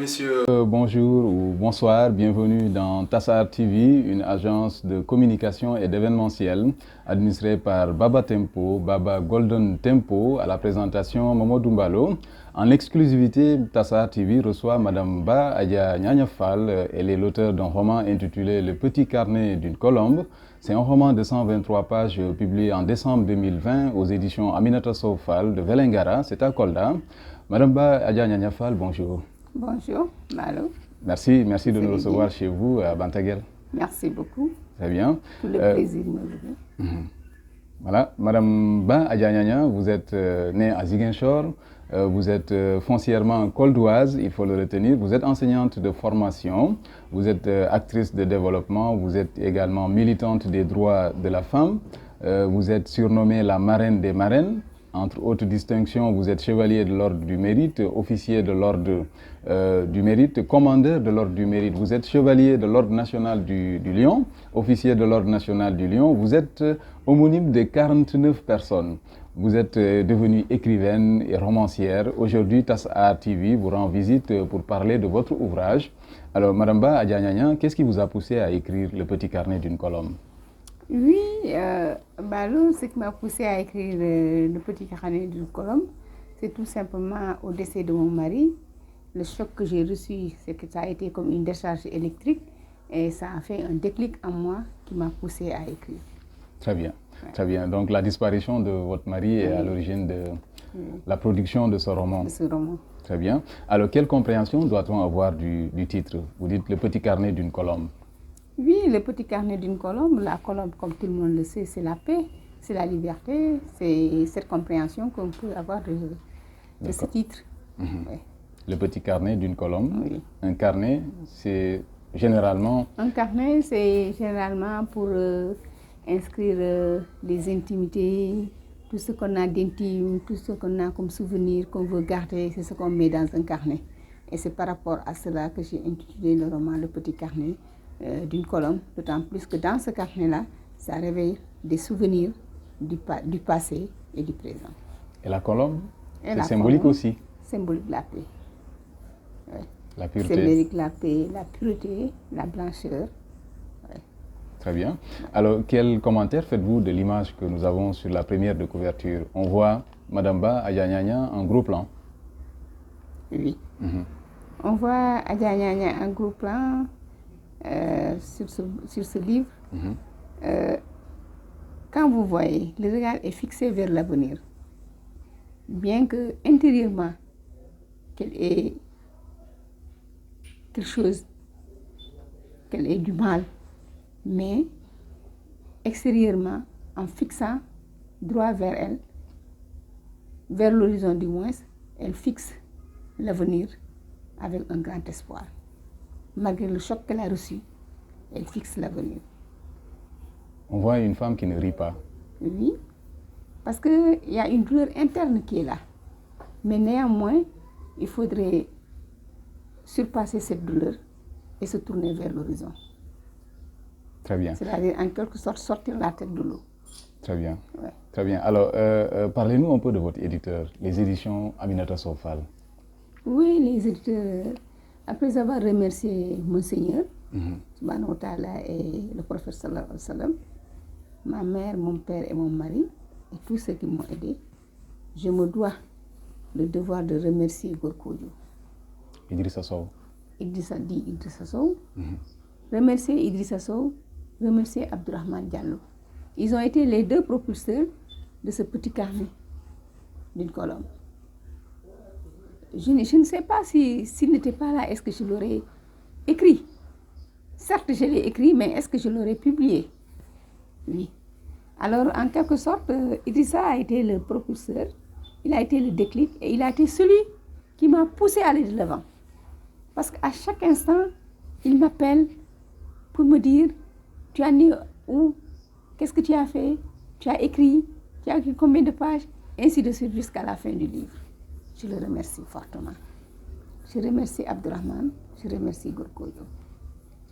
messieurs. Bonjour ou bonsoir, bienvenue dans Tassar TV, une agence de communication et d'événementiel administrée par Baba Tempo, Baba Golden Tempo, à la présentation Mamadou Mbalo. En exclusivité, Tassar TV reçoit Madame Ba Adja Nyanya Fall. Elle est l'auteur d'un roman intitulé Le Petit Carnet d'une Colombe. C'est un roman de 123 pages publié en décembre 2020 aux éditions Aminata Sow Fall de Vélingara, c'est à Kolda. Madame Ba Adja Nyanya Fall, bonjour. Bonjour, Malo. Merci de nous recevoir chez vous à Bantaguel. Merci beaucoup. Très bien. Tout le plaisir me revient. Voilà, Madame Ba Adja Nyanya, vous êtes née à Ziguinchor, vous êtes foncièrement coldoise, il faut le retenir. Vous êtes enseignante de formation, vous êtes actrice de développement, vous êtes également militante des droits de la femme, vous êtes surnommée la marraine des marraines. Entre autres distinctions, vous êtes chevalier de l'ordre du mérite, officier de l'ordre du mérite, commandeur de l'ordre du mérite. Vous êtes chevalier de l'ordre national du Lion, officier de l'ordre national du Lion. Vous êtes homonyme de 49 personnes. Vous êtes devenue écrivaine et romancière. Aujourd'hui, Tassar TV vous rend visite pour parler de votre ouvrage. Alors, Madame Ba Adja Nyanya, qu'est-ce qui vous a poussé à écrire Le Petit Carnet d'une Colombe? Oui, Balou, ce qui m'a poussé à écrire Le Petit Carnet d'une Colombe, c'est tout simplement au décès de mon mari. Le choc que j'ai reçu, c'est que ça a été comme une décharge électrique et ça a fait un déclic en moi qui m'a poussé à écrire. Très bien, très bien. Donc la disparition de votre mari est à l'origine de la production de ce roman. De ce roman. Très bien. Alors quelle compréhension doit-on avoir du titre? Vous dites Le Petit Carnet d'une Colombe. Oui, Le Petit Carnet d'une Colombe. La colombe, comme tout le monde le sait, c'est la paix, c'est la liberté, c'est cette compréhension qu'on peut avoir de ce titre. Oui. Le Petit Carnet d'une Colombe. Oui. Un carnet, c'est généralement... Un carnet, c'est généralement pour inscrire les intimités, tout ce qu'on a d'intime, tout ce qu'on a comme souvenir qu'on veut garder, c'est ce qu'on met dans un carnet. Et c'est par rapport à cela que j'ai intitulé le roman Le Petit Carnet d'une Colombe, d'autant plus que dans ce carnet-là, ça réveille des souvenirs du passé et du présent. Et la colombe, c'est symbolique colombe, aussi. Symbolique de la paix. Ouais. La pureté. Symbolique de la paix, la pureté, la blancheur. Ouais. Très bien. Alors, quel commentaire faites-vous de l'image que nous avons sur la première de couverture? On voit Madame Ba Adja Nyanya en gros plan. Oui. On voit Adja Nyanya en gros plan. Sur ce livre, quand vous voyez, le regard est fixé vers l'avenir. Bien que intérieurement, qu'elle ait quelque chose, qu'elle ait du mal, mais extérieurement, en fixant droit vers elle, vers l'horizon du moins, elle fixe l'avenir avec un grand espoir. Malgré le choc qu'elle a reçu, elle fixe l'avenir. On voit une femme qui ne rit pas. Oui, parce qu'il y a une douleur interne qui est là. Mais néanmoins, il faudrait surpasser cette douleur et se tourner vers l'horizon. Très bien. C'est-à-dire en quelque sorte sortir la tête de l'eau. Très bien. Ouais. Très bien. Alors, parlez-nous un peu de votre éditeur, les éditions Aminata Sow Fall. Oui, les éditeurs... Après avoir remercié Monseigneur, subhanahu wa ta'ala, et le prophète sallallahu alayhi wa sallam, ma mère, mon père et mon mari, et tous ceux qui m'ont aidé, je me dois le devoir de remercier Gorkodjo. Idrissa Sow. Idrissa Sow. Remercier Idrissa Sow, remercier Abdourahmane Diallo. Ils ont été les deux propulseurs de ce petit carnet d'une colombe. Je ne sais pas s'il n'était pas là, est-ce que je l'aurais écrit? Certes, je l'ai écrit, mais est-ce que je l'aurais publié? Oui. Alors, en quelque sorte, Idrissa a été le propulseur, il a été le déclic et il a été celui qui m'a poussé à aller de l'avant. Parce qu'à chaque instant, il m'appelle pour me dire, tu en es où? Qu'est-ce que tu as fait? Tu as écrit combien de pages? Ainsi de suite jusqu'à la fin du livre. Je le remercie fortement. Je remercie Abdourahmane, je remercie Gorkodjo.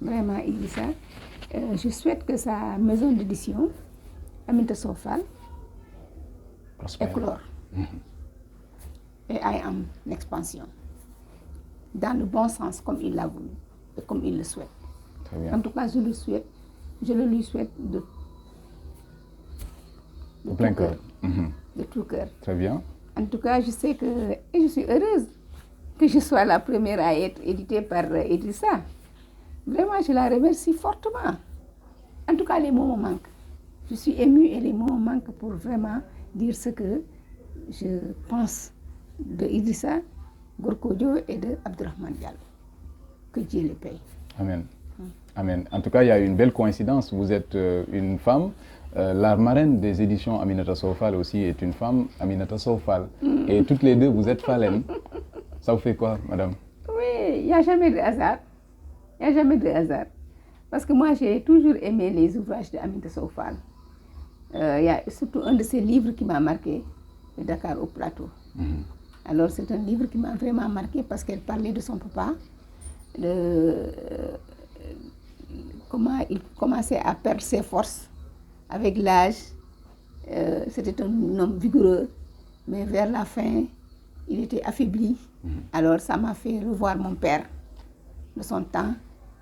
Vraiment, Idrissa, je souhaite que sa maison d'édition, Aminata Sow Fall, éclore et aille en expansion. dans le bon sens, comme il l'a voulu et comme il le souhaite. Très bien. En tout cas, je le lui souhaite de plein cœur. De tout cœur. Très bien. En tout cas, je sais que, et je suis heureuse que je sois la première à être éditée par Idrissa. Vraiment, je la remercie fortement. En tout cas, les mots me manquent. Je suis émue et les mots me manquent pour vraiment dire ce que je pense de Idrissa, Gorko Dio et de Abdourahmane Diallo. Que Dieu les paye. Amen. Amen. En tout cas, il y a une belle coïncidence. Vous êtes une femme. La marraine des éditions Aminata Sow Fall aussi est une femme, Aminata Sow Fall. Et toutes les deux, vous êtes Fallen. Ça vous fait quoi, madame? Oui, il n'y a jamais de hasard. Il n'y a jamais de hasard. Parce que moi, j'ai toujours aimé les ouvrages de Aminata Sow Fall. Il y a surtout un de ses livres qui m'a marqué, le Dakar au plateau. Alors, c'est un livre qui m'a vraiment marqué parce qu'elle parlait de son papa, de comment il commençait à perdre ses forces avec l'âge. C'était un homme vigoureux, mais vers la fin, il était affaibli. Alors, ça m'a fait revoir mon père de son temps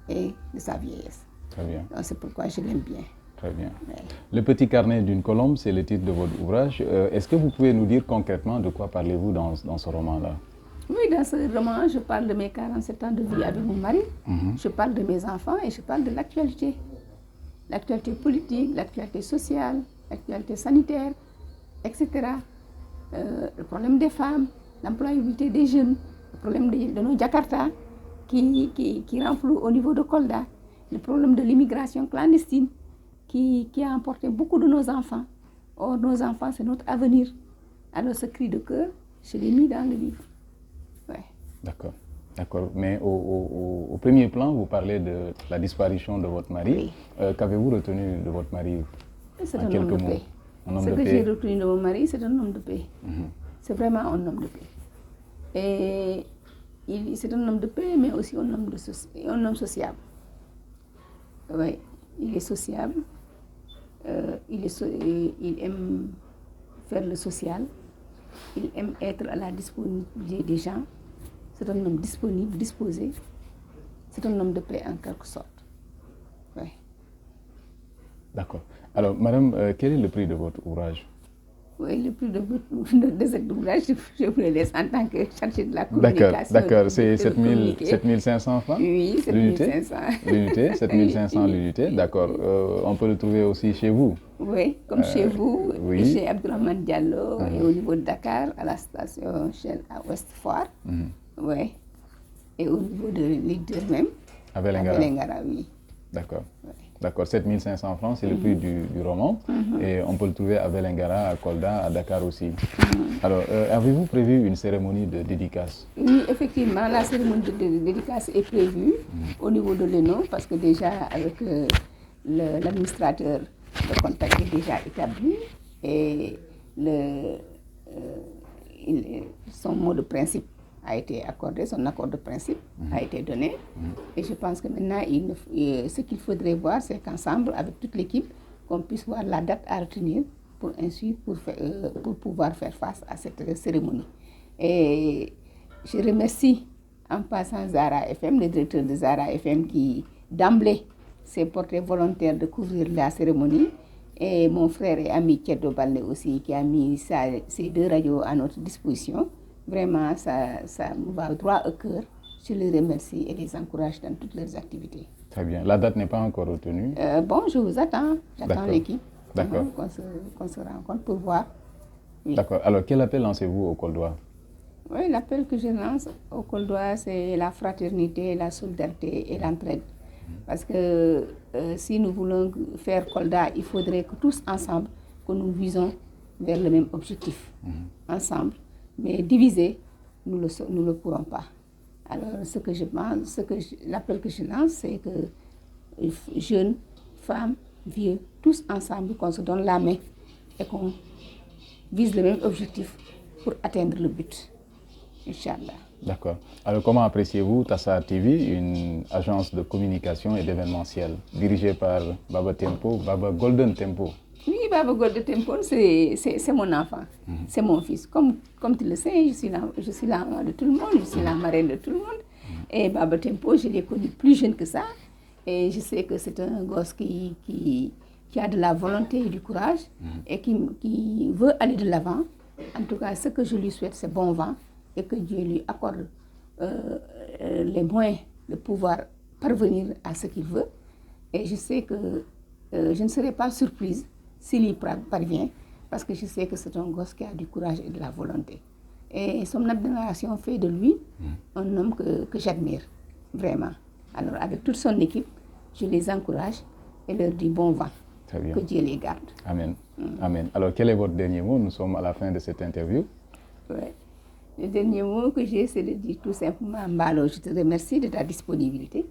et de sa vieillesse. Très bien. Donc, c'est pourquoi je l'aime bien. Très bien. Ouais. Le petit carnet d'une colombe, c'est le titre de votre ouvrage. Est-ce que vous pouvez nous dire concrètement de quoi parlez-vous dans ce roman-là? Oui, dans ce roman, je parle de mes 47 ans de vie avec mon mari. Je parle de mes enfants et je parle de l'actualité. L'actualité politique, l'actualité sociale, l'actualité sanitaire, etc. Le problème des femmes, l'employabilité des jeunes, le problème de nos Jakarta qui renflouent au niveau de Kolda, le problème de l'immigration clandestine qui a emporté beaucoup de nos enfants. Or, nos enfants, c'est notre avenir. Alors, ce cri de cœur, je l'ai mis dans le livre. Ouais. D'accord. D'accord. Mais au premier plan, vous parlez de la disparition de votre mari. Oui. Qu'avez-vous retenu de votre mari? C'est en un quelques homme de mots? paix. Un homme Ce de que paix. j'ai retenu de mon mari, c'est un homme de paix. C'est vraiment un homme de paix. Et c'est un homme de paix, mais aussi un homme sociable. Oui, il est sociable. Il aime faire le social. Il aime être à la disponibilité des gens. C'est un homme disponible, disposé. C'est un homme de paix en quelque sorte. Oui. D'accord. Alors, madame, quel est le prix de votre ouvrage? Oui, le prix de cet ouvrage, je vous le laisse en tant que chargé de la communication. D'accord. C'est 7500 francs? Oui, 7500. L'unité, 7500 l'unité. D'accord. On peut le trouver aussi chez vous? Oui, comme chez vous, oui. Chez Abdourahmane Diallo, et au niveau de Dakar, à la station Shell à Ouest Foire. Oui. Et au niveau de l'île même. À Vélingara, oui. D'accord. Oui. D'accord, 7500 francs, c'est le prix du roman. Et on peut le trouver à Vélingara, à Kolda, à Dakar aussi. Alors, avez-vous prévu une cérémonie de dédicace? Oui, effectivement, la cérémonie de dédicace est prévue au niveau de l'ENO, parce que déjà, avec l'administrateur, le contact est déjà établi. Et son mot de principe a été accordé, son accord de principe a été donné. Et je pense que maintenant, ce qu'il faudrait voir, c'est qu'ensemble, avec toute l'équipe, qu'on puisse voir la date à retenir pour pouvoir faire face à cette cérémonie. Et je remercie en passant Zara FM, le directeur de Zara FM, qui d'emblée s'est porté volontaire de couvrir la cérémonie. Et mon frère et ami Tcheddo Balné aussi, qui a mis ces deux radios à notre disposition. Vraiment, ça me va droit au cœur. Je les remercie et les encourage dans toutes leurs activités. Très bien. La date n'est pas encore retenue? Bon, je vous attends. J'attends l'équipe. D'accord. Qu'on se rencontre pour voir. Oui. D'accord. Alors, quel appel lancez-vous au Koldois? Oui, l'appel que je lance au Koldois, c'est la fraternité, la solidarité et l'entraide. Parce que si nous voulons faire Kolda, il faudrait que tous ensemble, que nous visons vers le même objectif. Ensemble. Mais divisés, nous ne le pourrons pas. Alors, l'appel que je lance, c'est que jeunes, femmes, vieux, tous ensemble, qu'on se donne la main et qu'on vise le même objectif pour atteindre le but. Inch'Allah. D'accord. Alors, comment appréciez-vous Tassar TV, une agence de communication et d'événementiel dirigée par Baba Tempo, Baba Golden Tempo? Oui, Baba Golden Tempo, c'est mon enfant, c'est mon fils. Comme tu le sais, je suis la maman de tout le monde, je suis la marraine de tout le monde. Et Baba Tempo, je l'ai connu plus jeune que ça. Et je sais que c'est un gosse qui a de la volonté et du courage et qui veut aller de l'avant. En tout cas, ce que je lui souhaite, c'est bon vent et que Dieu lui accorde les moyens de pouvoir parvenir à ce qu'il veut. Et je sais que je ne serai pas surprise s'il y parvient, parce que je sais que c'est un gosse qui a du courage et de la volonté. Et son abnégation fait de lui un homme que j'admire, vraiment. Alors, avec toute son équipe, je les encourage et leur dis bon vent. Très bien. Que Dieu les garde. Amen. Amen. Alors, quel est votre dernier mot? Nous sommes à la fin de cette interview. Ouais. Le dernier mot que j'ai, c'est de dire tout simplement, Mbalo, je te remercie de ta disponibilité.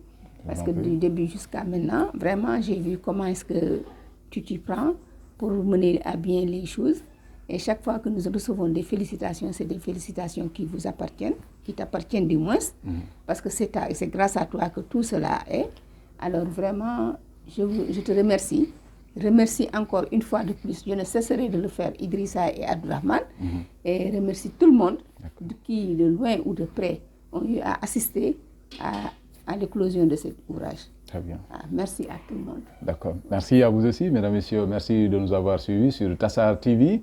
Parce que du début jusqu'à maintenant, vraiment, j'ai vu comment est-ce que tu t'y prends pour mener à bien les choses. Et chaque fois que nous recevons des félicitations, c'est des félicitations qui vous appartiennent, qui t'appartiennent du moins, parce que c'est grâce à toi que tout cela est. Alors vraiment, je te remercie. Remercie encore une fois de plus, je ne cesserai de le faire, Idrissa et Abdourahmane, et remercie tout le monde qui, de loin ou de près, ont eu à assister à l'éclosion de cet ouvrage. Très bien. Merci à tout le monde. D'accord. Merci à vous aussi, mesdames et messieurs. Merci de nous avoir suivis sur Tassar TV,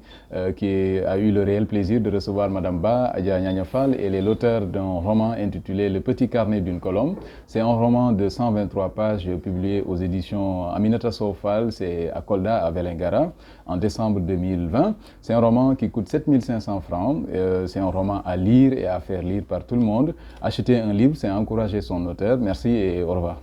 qui a eu le réel plaisir de recevoir Madame Ba, Adja Nyanya Fall. Elle est l'auteur d'un roman intitulé Le Petit Carnet d'une colombe. C'est un roman de 123 pages publié aux éditions Aminata Sow Fall, c'est à Kolda, à Vélingara, en décembre 2020. C'est un roman qui coûte 7500 francs. C'est un roman à lire et à faire lire par tout le monde. Acheter un livre, c'est encourager son auteur. Merci et au revoir.